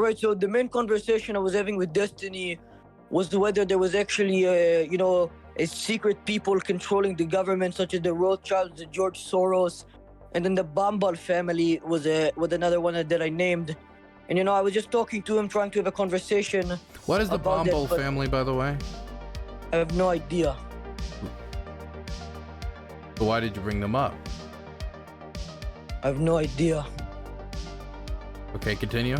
Right, so the main conversation I was having with Destiny was whether there was actually, a secret people controlling the government, such as the Rothschilds, the George Soros, and then the Bumble family was another one that I named. And, I was just talking to him, trying to have a conversation. What is the Bumble family, by the way? I have no idea. So why did you bring them up? I have no idea. Okay, continue.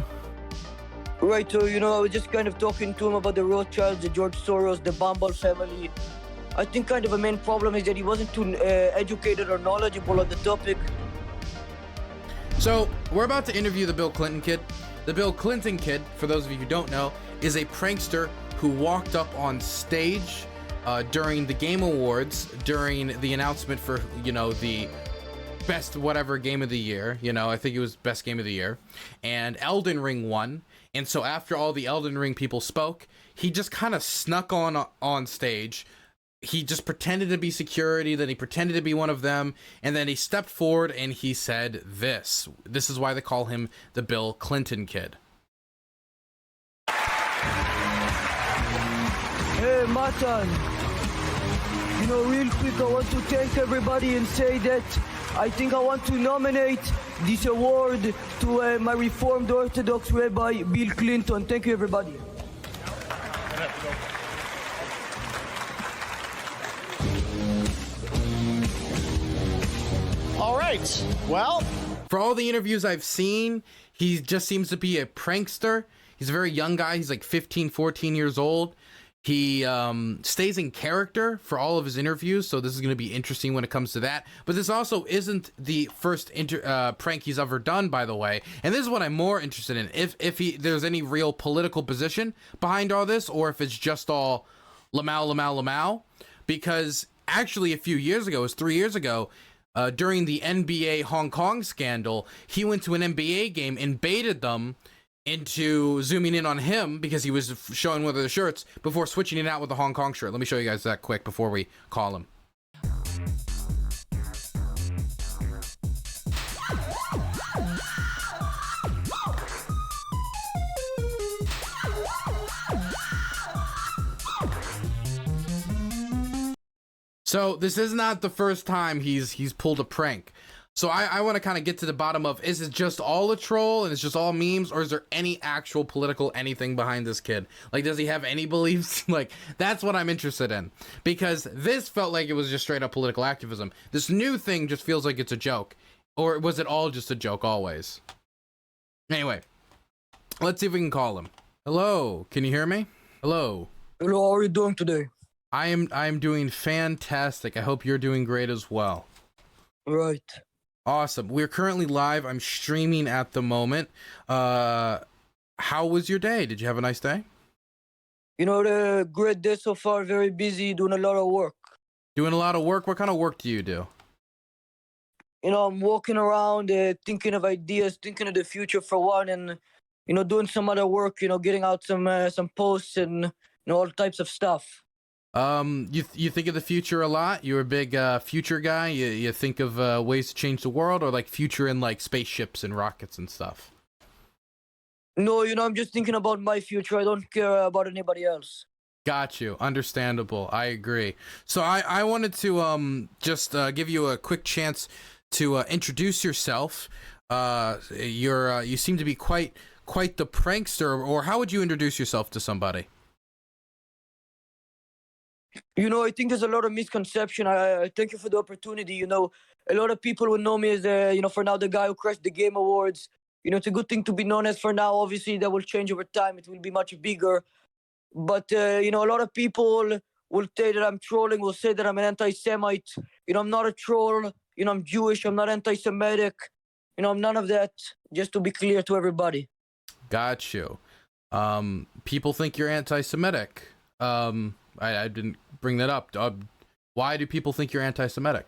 Right, so, I was just kind of talking to him about the Rothschilds, the George Soros, the Bumble family. I think kind of a main problem is that he wasn't too educated or knowledgeable on the topic. So, we're about to interview the Bill Clinton kid. The Bill Clinton kid, for those of you who don't know, is a prankster who walked up on stage during the Game Awards, during the announcement for, the best whatever game of the year. I think it was best game of the year. And Elden Ring won. And so after all the Elden Ring people spoke, he just kind of snuck on stage. He just pretended to be security, then he pretended to be one of them, and then he stepped forward and he said this. This is why they call him the Bill Clinton kid. Hey, Matan. Real quick, I want to thank everybody and say that I think I want to nominate this award to my Reformed Orthodox Rabbi, Bill Clinton. Thank you, everybody. All right. Well, for all the interviews I've seen, he just seems to be a prankster. He's a very young guy. He's like 15, 14 years old. He stays in character for all of his interviews, so this is going to be interesting when it comes to that. But this also isn't the first prank he's ever done, by the way. And this is what I'm more interested in. If there's any real political position behind all this, or if it's just all lamau. Because actually a few years ago, it was 3 years ago, during the NBA Hong Kong scandal, he went to an NBA game and baited them into zooming in on him because he was showing one of the shirts before switching it out with the Hong Kong shirt. Let me show you guys that quick before we call him. So this is not the first time he's pulled a prank. So I want to kind of get to the bottom of, is it just all a troll and it's just all memes, or is there any actual political anything behind this kid? Like, does he have any beliefs? Like, that's what I'm interested in, because this felt like it was just straight up political activism. This new thing just feels like it's a joke. Or was it all just a joke always? Anyway, let's see if we can call him. Hello, can you hear me? Hello. Hello, how are you doing today? I am doing fantastic. I hope you're doing great as well. Right. Awesome. We're currently live. I'm streaming at the moment. How was your day? Did you have a nice day? The great day so far. Very busy, doing a lot of work. Doing a lot of work? What kind of work do you do? I'm walking around, thinking of ideas, thinking of the future for one, and doing some other work. Getting out some posts and all types of stuff. You think of the future a lot? You're a big future guy? You think of ways to change the world, or like future in like spaceships and rockets and stuff? No, I'm just thinking about my future. I don't care about anybody else. Got you. Understandable. I agree. So I wanted to just give you a quick chance to introduce yourself. You seem to be quite the prankster, or how would you introduce yourself to somebody? I think there's a lot of misconception. I thank you for the opportunity. A lot of people would know me as, for now, the guy who crashed the Game Awards. It's a good thing to be known as for now. Obviously, that will change over time. It will be much bigger. But, a lot of people will say that I'm trolling, will say that I'm an anti-Semite. I'm not a troll. I'm Jewish. I'm not anti-Semitic. I'm none of that, just to be clear to everybody. Got you. People think you're anti-Semitic. I didn't bring that up. Why do people think you're anti-Semitic?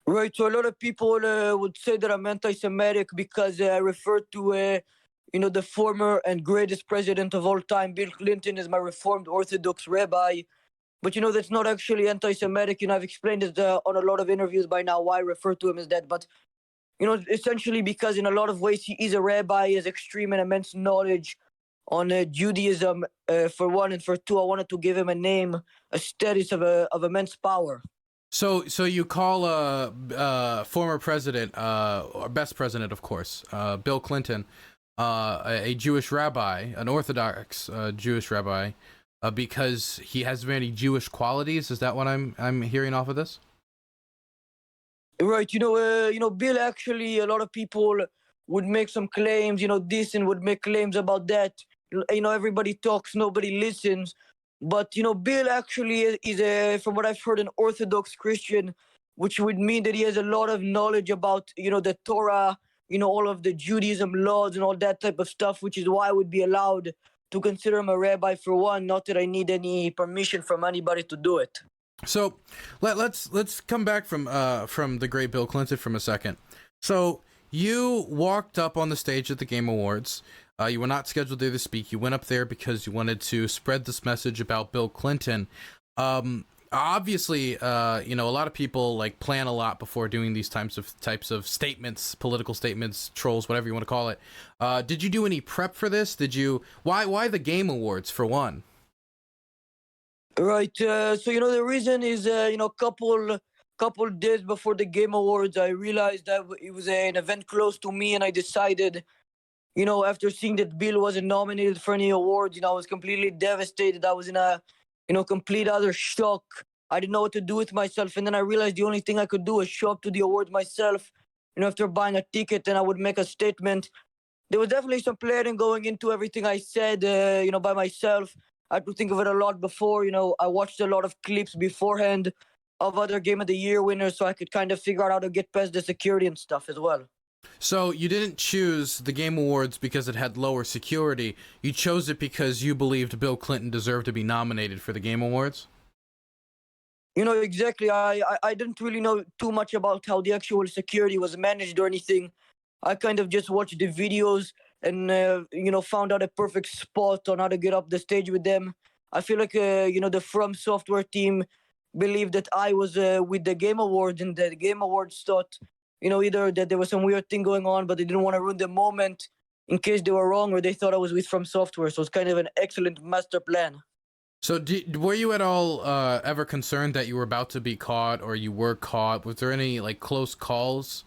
Right, so a lot of people would say that I'm anti-Semitic because I refer to, the former and greatest president of all time, Bill Clinton, as my Reformed Orthodox Rabbi. But, that's not actually anti-Semitic. I've explained it on a lot of interviews by now why I refer to him as that. But, essentially because in a lot of ways he is a rabbi, he has extreme and immense knowledge on Judaism, for one, and for two, I wanted to give him a name, a status of immense power. So you call former president, or best president, of course, Bill Clinton, a Jewish rabbi, an Orthodox Jewish rabbi, because he has many Jewish qualities. Is that what I'm hearing off of this? Right. Bill, actually, a lot of people would make some claims. This and would make claims about that. Everybody talks, nobody listens. But Bill actually is from what I've heard, an Orthodox Christian, which would mean that he has a lot of knowledge about the Torah, all of the Judaism laws and all that type of stuff, which is why I would be allowed to consider him a rabbi, for one. Not that I need any permission from anybody to do it. So let's come back from the great Bill Clinton for a second. So you walked up on the stage at the Game Awards. You were not scheduled there to speak. You went up there because you wanted to spread this message about Bill Clinton. Obviously, a lot of people plan a lot before doing these types of statements, political statements, trolls, whatever you want to call it. Did you do any prep for this? Why the Game Awards, for one? Right. So the reason is couple days before the Game Awards, I realized that it was an event close to me, and I decided, after seeing that Bill wasn't nominated for any awards, I was completely devastated. I was in a complete utter shock. I didn't know what to do with myself, and then I realized the only thing I could do was show up to the awards myself. After buying a ticket, and I would make a statement. There was definitely some planning going into everything I said, by myself. I had to think of it a lot before. I watched a lot of clips beforehand of other Game of the Year winners, so I could kind of figure out how to get past the security and stuff as well. So you didn't choose the Game Awards because it had lower security. You chose it because you believed Bill Clinton deserved to be nominated for the Game Awards? Exactly. I didn't really know too much about how the actual security was managed or anything. I kind of just watched the videos and, found out a perfect spot on how to get up the stage with them. I feel like, the From Software team believed that I was with the Game Awards, and the Game Awards thought, either that there was some weird thing going on, but they didn't want to ruin the moment in case they were wrong, or they thought I was with From Software. So it's kind of an excellent master plan. So were you at all ever concerned that you were about to be caught, or you were caught? Was there any close calls,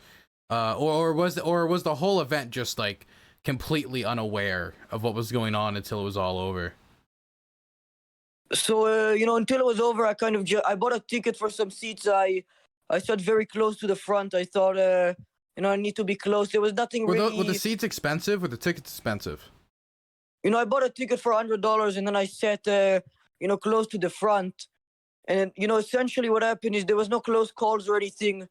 or was the whole event just completely unaware of what was going on until it was all over? So until it was over, I kind of I bought a ticket for some seats. I sat very close to the front. I thought I need to be close. There was nothing really. Were the seats expensive? Were the tickets expensive? I bought a ticket for $100, and then I sat close to the front. And essentially what happened is there was no close calls or anything.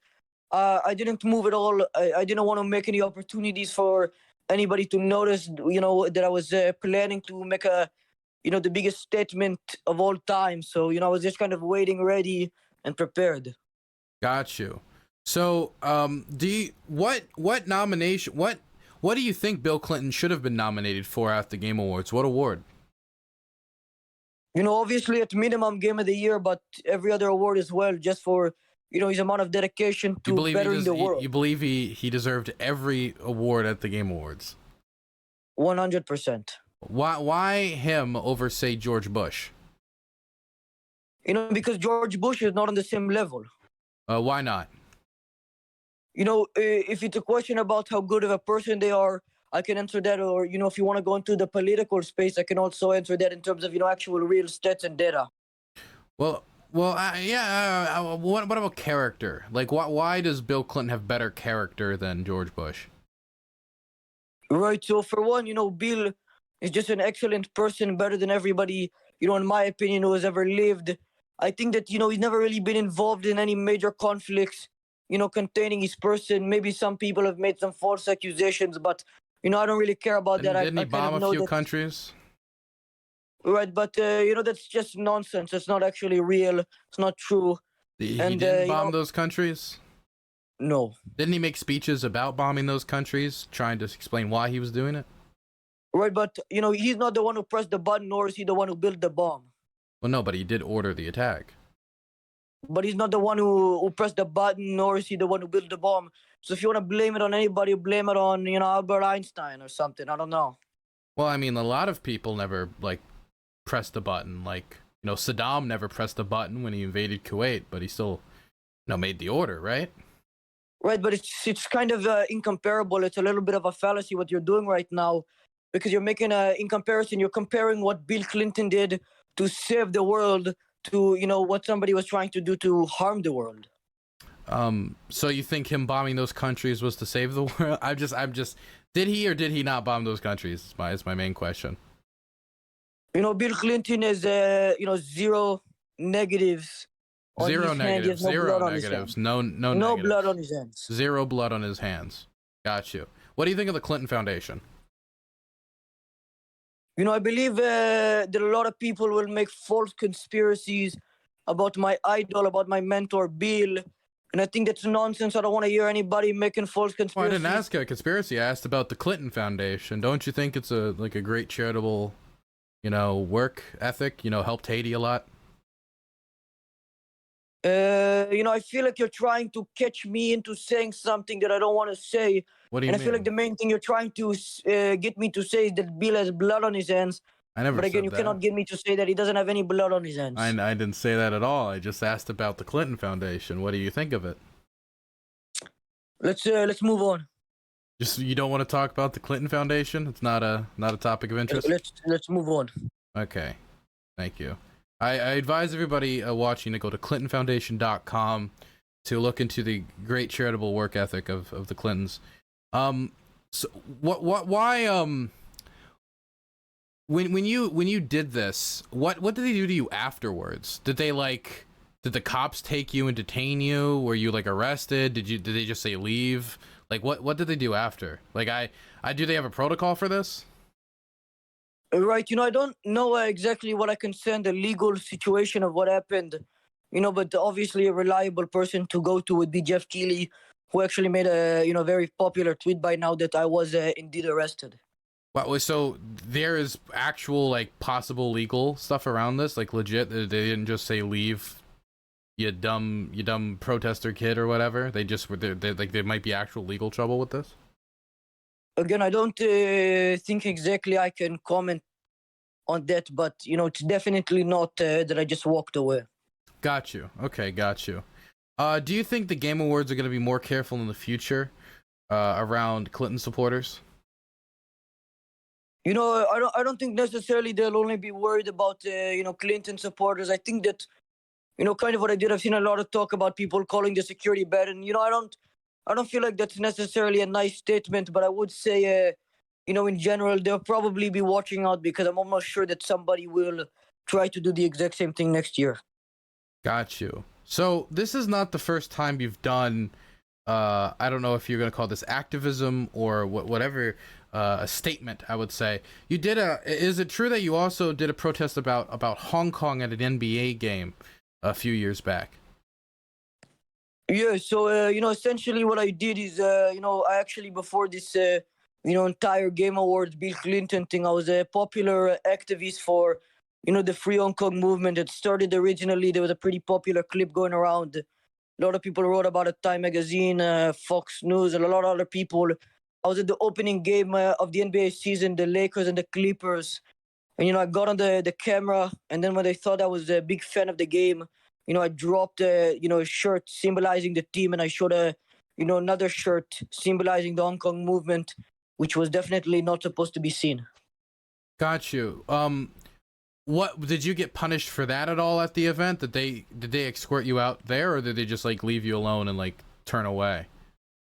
I didn't move at all. I didn't want to make any opportunities for anybody to notice, that I was planning to make the biggest statement of all time. So, I was just kind of waiting, ready and prepared. Got you. So, what nomination, what do you think Bill Clinton should have been nominated for at the Game Awards? What award? Obviously at minimum Game of the Year, but every other award as well, just for, his amount of dedication to bettering the world. You believe he deserved every award at the Game Awards? 100%. Why him over, say, George Bush? Because George Bush is not on the same level. Why not? If it's a question about how good of a person they are, I can answer that. Or, if you want to go into the political space, I can also answer that in terms of, actual real stats and data. Well, yeah. What about character? Why does Bill Clinton have better character than George Bush? Right. So for one, Bill is just an excellent person, better than everybody, in my opinion, who has ever lived. I think that, he's never really been involved in any major conflicts, containing his person. Maybe some people have made some false accusations, but, I don't really care about that. Didn't he bomb a few countries? Right, but, that's just nonsense. It's not actually real. It's not true. He didn't bomb those countries? No. Didn't he make speeches about bombing those countries, trying to explain why he was doing it? Right, but, he's not the one who pressed the button, nor is he the one who built the bomb. Well, no, but he did order the attack. but he's not the one who pressed the button, nor is he the one who built the bomb. So if you want to blame it on anybody, blame it on, Albert Einstein or something. I don't know. Well, I mean, a lot of people never like pressed the button. Like, Saddam never pressed the button when he invaded Kuwait, but he still, made the order, right? Right, but it's kind of incomparable. It's a little bit of a fallacy what you're doing right now, because you're making in comparison, you're comparing what Bill Clinton did to save the world to, what somebody was trying to do to harm the world. So you think him bombing those countries was to save the world? I'm just, did he or did he not bomb those countries? Is my main question. Bill Clinton is, zero negatives. Zero negatives. Zero negatives. No negatives. Blood on his hands. Zero blood on his hands. Got you. What do you think of the Clinton Foundation? I believe that a lot of people will make false conspiracies about my idol, about my mentor, Bill. And I think that's nonsense. I don't want to hear anybody making false conspiracies. Well, I didn't ask a conspiracy. I asked about the Clinton Foundation. Don't you think it's a great charitable, work ethic? Helped Haiti a lot. I feel like you're trying to catch me into saying something that I don't want to say. What do you mean? I feel like the main thing you're trying to get me to say is that Bill has blood on his hands. I never But again, said you that. cannot get me to say that he doesn't have any blood on his hands. I didn't say that at all. I just asked about the Clinton Foundation. What do you think of it? Let's move on. Just you don't want to talk about the Clinton Foundation? It's not a topic of interest. Let's move on. Okay, thank you. I advise everybody watching to go to ClintonFoundation.com to look into the great charitable work ethic of the Clintons. So why when you did this, what did they do to you afterwards? Did the cops take you and detain you? Were you arrested? Did they just say leave? What did they do after? Do they have a protocol for this? Right, I don't know exactly what I can say on the legal situation of what happened, but obviously a reliable person to go to would be Jeff Keighley, who actually made a, very popular tweet by now that I was indeed arrested. Wow, so there is actual, possible legal stuff around this? Legit, they didn't just say leave, you dumb protester kid or whatever? They just were, there might be actual legal trouble with this? Again, I don't think exactly I can comment on that, but, it's definitely not that I just walked away. Got you. Okay, got you. Do you think the Game Awards are going to be more careful in the future around Clinton supporters? I don't think necessarily they'll only be worried about, Clinton supporters. I think that, kind of what I did, I've seen a lot of talk about people calling the security bad. And, I don't feel like that's necessarily a nice statement, but I would say, in general, they'll probably be watching out because I'm almost sure that somebody will try to do the exact same thing next year. Got you. So this is not the first time you've done, I don't know if you're going to call this activism or whatever, a statement, I would say. You did is it true that you also did a protest about Hong Kong at an NBA game a few years back? Yeah, so, essentially what I did is, I actually, before this, entire Game Awards, Bill Clinton thing, I was a popular activist for, the Free Hong Kong movement. It started originally, there was a pretty popular clip going around. A lot of people wrote about it, Time Magazine, Fox News, and a lot of other people. I was at the opening game of the NBA season, the Lakers and the Clippers. And, I got on the camera, and then when they thought I was a big fan of the game, I dropped a shirt symbolizing the team, and I showed another shirt symbolizing the Hong Kong movement, which was definitely not supposed to be seen. Got you. What did you get punished for that at all at the event? Did they escort you out there, or did they just leave you alone and turn away?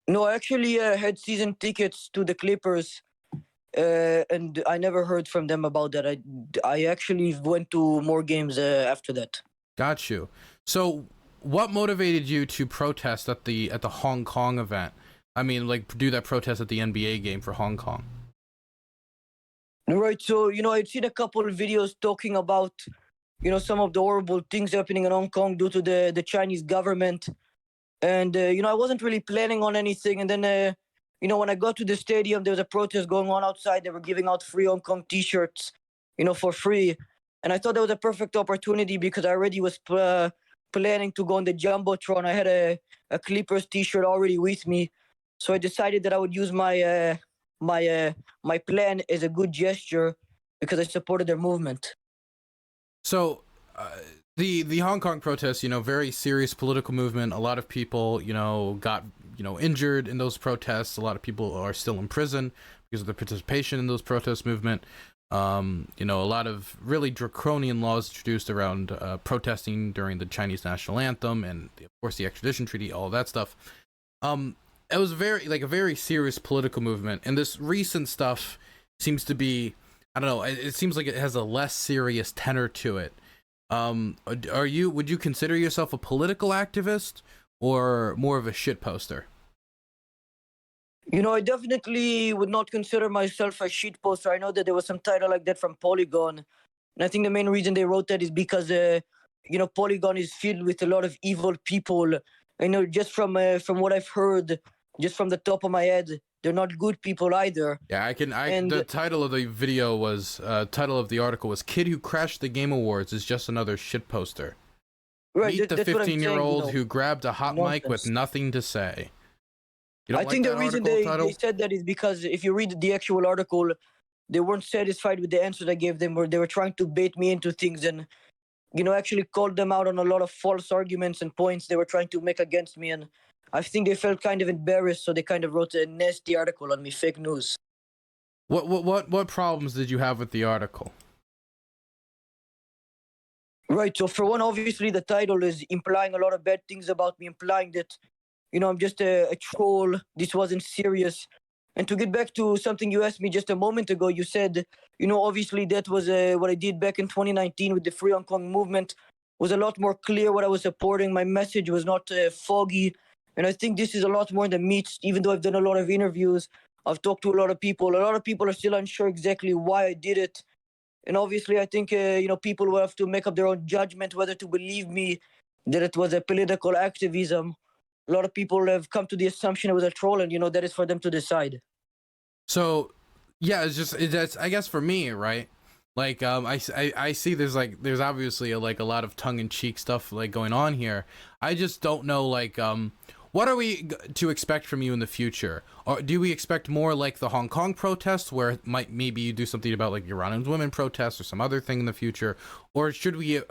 No, I actually had season tickets to the Clippers, and I never heard from them about that. I actually went to more games after that. Got you. So what motivated you to protest at the Hong Kong event? I mean, do that protest at the NBA game for Hong Kong. Right. So, I'd seen a couple of videos talking about, some of the horrible things happening in Hong Kong due to the Chinese government. And, I wasn't really planning on anything. And then, when I got to the stadium, there was a protest going on outside. They were giving out free Hong Kong T-shirts, for free. And I thought that was a perfect opportunity because I already was planning to go on the Jumbotron. I had a Clippers t-shirt already with me. So I decided that I would use my plan as a good gesture because I supported their movement. So the Hong Kong protests, very serious political movement. A lot of people, got, injured in those protests. A lot of people are still in prison because of their participation in those protest movement. A lot of really draconian laws introduced around protesting during the Chinese national anthem and, of course, the extradition treaty, all of that stuff. It was a very serious political movement, and this recent stuff seems to be, I don't know, it seems like it has a less serious tenor to it. Would you consider yourself a political activist or more of a shit poster? I definitely would not consider myself a shit poster. I know that there was some title like that from Polygon, and I think the main reason they wrote that is because Polygon is filled with a lot of evil people. I know just from what I've heard, just from the top of my head, they're not good people either. Yeah, the title of the video was title of the article was "Kid Who Crashed the Game Awards is Just Another Shit Poster." Right, Meet the 15-year-old who grabbed a hot nonsense. mic with nothing to say. I think the reason they said that is because if you read the actual article, they weren't satisfied with the answers I gave them, or they were trying to bait me into things and, actually called them out on a lot of false arguments and points they were trying to make against me. And I think they felt kind of embarrassed, so they kind of wrote a nasty article on me, fake news. What problems did you have with the article? Right. So for one, obviously the title is implying a lot of bad things about me, implying that, I'm just a troll. This wasn't serious. And to get back to something you asked me just a moment ago, you said, obviously that was what I did back in 2019 with the Free Hong Kong movement was a lot more clear what I was supporting. My message was not foggy. And I think this is a lot more in the midst, even though I've done a lot of interviews. I've talked to a lot of people. A lot of people are still unsure exactly why I did it. And obviously, I think, people will have to make up their own judgment whether to believe me that it was a political activism. A lot of people have come to the assumption it was a troll, and, that is for them to decide. So, yeah, that's I guess for me, right? Like, I see there's obviously a lot of tongue-in-cheek stuff going on here. I just don't know, what are we to expect from you in the future? Or do we expect more like the Hong Kong protests, where maybe you do something about Iranian women protests or some other thing in the future? Or should we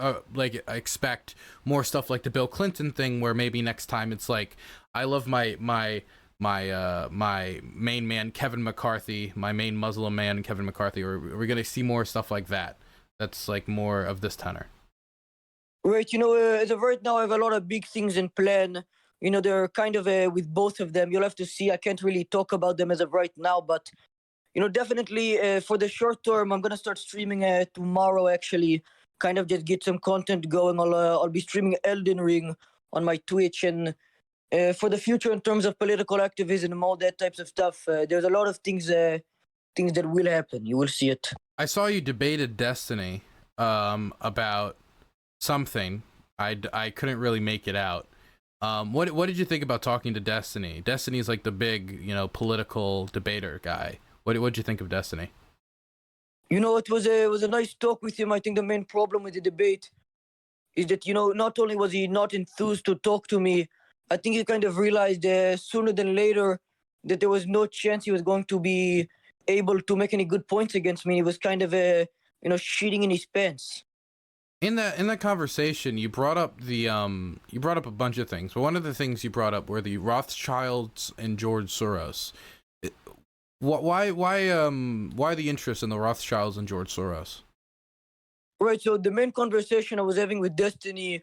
expect more stuff like the Bill Clinton thing, where maybe next time it's I love my main man Kevin McCarthy, my main Muslim man Kevin McCarthy, or are we going to see more stuff like that? That's more of this tenor. Right, as of right now, I have a lot of big things in plan. They're kind of with both of them. You'll have to see. I can't really talk about them as of right now, but definitely for the short term, I'm gonna start streaming tomorrow. Actually, kind of just get some content going. I'll be streaming Elden Ring on my Twitch, and for the future in terms of political activism and all that types of stuff, there's a lot of things that will happen. You will see it. I saw you debated Destiny about something. I couldn't really make it out. What did you think about talking to Destiny? Destiny's the big, political debater guy. What did you think of Destiny? It was a nice talk with him. I think the main problem with the debate is that, not only was he not enthused to talk to me, I think he kind of realized sooner than later that there was no chance he was going to be able to make any good points against me. He was kind of, shitting in his pants. In that conversation, you brought up a bunch of things. But one of the things you brought up were the Rothschilds and George Soros. Why the interest in the Rothschilds and George Soros? Right. So the main conversation I was having with Destiny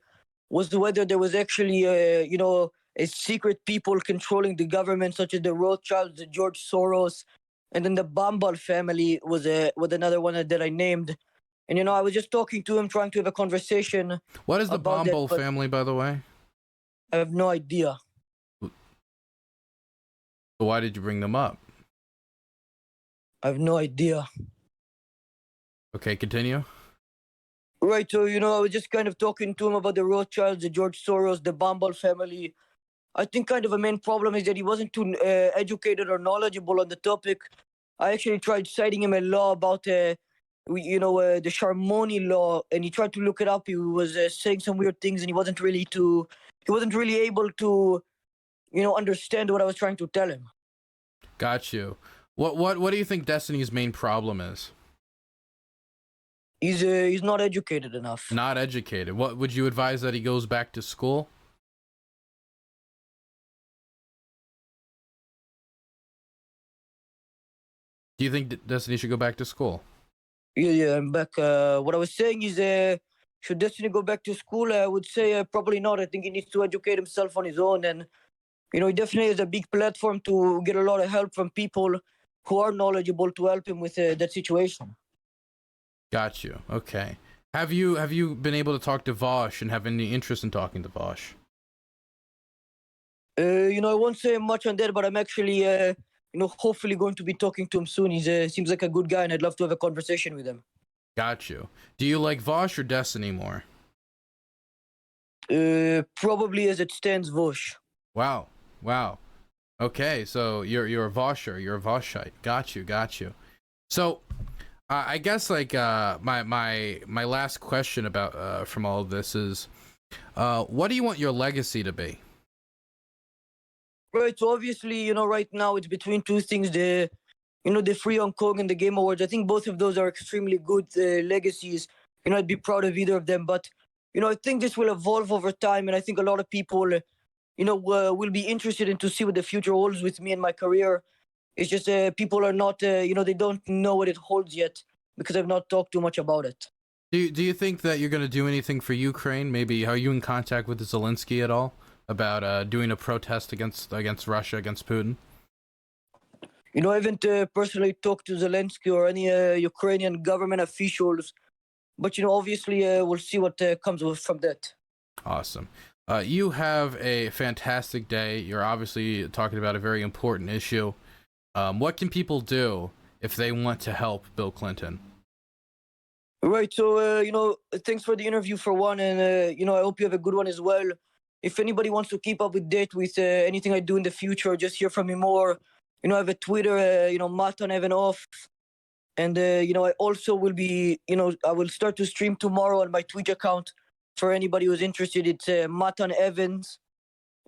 was whether there was actually a secret people controlling the government, such as the Rothschilds, the George Soros, and then the Bumble family was another one that I named. And, I was just talking to him, trying to have a conversation. What is the Bumble family, by the way? I have no idea. So why did you bring them up? I have no idea. Okay, continue. Right, so, I was just kind of talking to him about the Rothschilds, the George Soros, the Bumble family. I think kind of a main problem is that he wasn't too educated or knowledgeable on the topic. I actually tried citing him a law about the Charmoni law, and he tried to look it up. He was saying some weird things, and he wasn't really able to, understand what I was trying to tell him. Got you. What do you think Destiny's main problem is? He's not educated enough. Not educated. What would you advise, that he goes back to school? Do you think Destiny should go back to school? Yeah, I'm back. What I was saying is, should Destiny go back to school? I would say probably not. I think he needs to educate himself on his own, and he definitely has a big platform to get a lot of help from people who are knowledgeable to help him with that situation. Got you. Okay. Have you been able to talk to Vosh and have any interest in talking to Vosh? I won't say much on that, but I'm actually, hopefully going to be talking to him soon. He seems like a good guy, and I'd love to have a conversation with him. Got you. Do you like Vosh or Destiny more? Probably as it stands, Vosh. Wow. Okay, so you're a Vosher. You're a Voshite. Got you. So, I guess like my last question about from all of this is, what do you want your legacy to be? Right. So obviously, right now it's between two things: the Free Hong Kong and the Game Awards. I think both of those are extremely good legacies. I'd be proud of either of them. But I think this will evolve over time, and I think a lot of people, will be interested in to see what the future holds with me and my career. It's just people are not, they don't know what it holds yet because I've not talked too much about it. Do you think that you're going to do anything for Ukraine? Maybe are you in contact with Zelensky at all about doing a protest against Russia, against Putin? I haven't personally talked to Zelensky or any Ukrainian government officials, but obviously we'll see what comes from that. Awesome. You have a fantastic day. You're obviously talking about a very important issue. What can people do if they want to help Bill Clinton? Right. So, thanks for the interview for one. And, I hope you have a good one as well. If anybody wants to keep up with date with anything I do in the future, just hear from me more. I have a Twitter, Matan Evan off. And, I also will be, I will start to stream tomorrow on my Twitch account. For anybody who's interested, it's Matan Evans.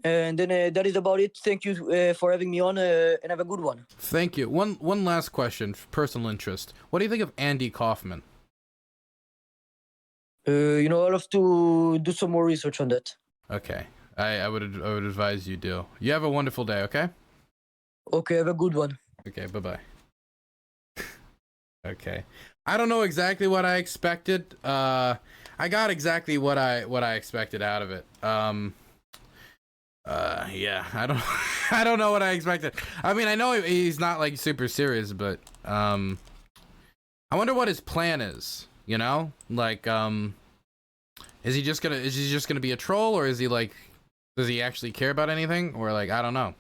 And then that is about it. Thank you for having me on, and have a good one. Thank you. One last question, personal interest. What do you think of Andy Kaufman? I'll have to do some more research on that. Okay. I would advise you do. You have a wonderful day, okay? Okay, have a good one. Okay, bye-bye. Okay. I don't know exactly what I expected. I got exactly what I expected out of it. Yeah, I don't know what I expected. I mean, I know he's not like super serious, but I wonder what his plan is, Like is he just gonna be a troll, or is he like, does he actually care about anything, or like, I don't know.